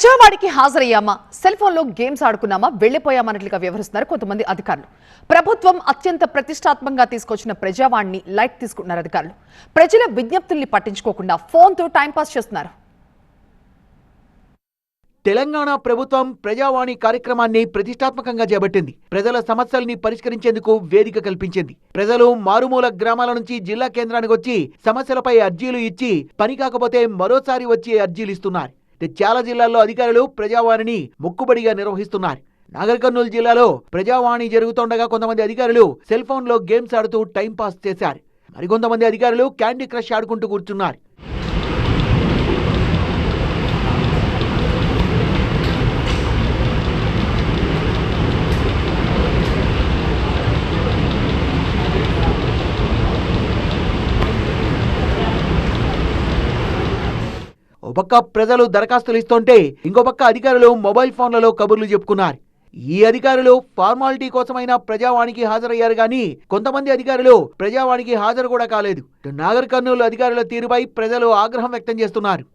ప్రజావాడికి హాజరయ్యామా, cell ఫోన్లో games ఆడుకున్నామా, వెళ్లిపోయామన్నట్లుగా వ్యవహరిస్తున్నారు కొంతమంది అధికారులు. ప్రభుత్వం అత్యంత ప్రతిష్టాత్మకంగా తీసుకొచ్చిన ప్రజావాణిని లైట్ తీసుకుంటున్నారు అధికారులు. ప్రజల విజ్ఞప్తుల్ని పట్టించుకోకుండా ఫోన్తో టైంపాస్ చేస్తున్నారు. తెలంగాణ ప్రభుత్వం ప్రజావాణి కార్యక్రమాన్ని ప్రతిష్టాత్మకంగా చేపట్టింది. ప్రజల సమస్యల్ని పరిష్కరించేందుకు వేదిక కల్పించింది. ప్రజలు మారుమూల గ్రామాల నుంచి జిల్లా కేంద్రానికి వచ్చి సమస్యలపై అర్జీలు ఇచ్చి పని కాకపోతే మరోసారి వచ్చి అర్జీలు ఇస్తున్నారు. చాలా జిల్లాల్లో అధికారులు ప్రజావాణిని మొక్కుబడిగా నిర్వహిస్తున్నారు. నాగర్ కర్నూలు జిల్లాలో ప్రజావాణి జరుగుతుండగా కొంతమంది అధికారులు సెల్ ఫోన్లో గేమ్స్ ఆడుతూ టైంపాస్ చేశారు. మరికొంతమంది అధికారులు క్యాండీ క్రష్ ఆడుకుంటూ కూర్చున్నారు. ఓ పక్క ప్రజలు దరఖాస్తులు ఇస్తుంటే ఇంకో పక్క అధికారులు మొబైల్ ఫోన్లలో కబుర్లు చెప్పుకున్నారు. ఈ అధికారులు ఫార్మాలిటీ కోసమైనా ప్రజావాణికి హాజరయ్యారు గాని కొంతమంది అధికారులు ప్రజావాణికి హాజరు కూడా కాలేదు. నాగర్ కర్నూలు అధికారుల తీరుపై ప్రజలు ఆగ్రహం వ్యక్తం చేస్తున్నారు.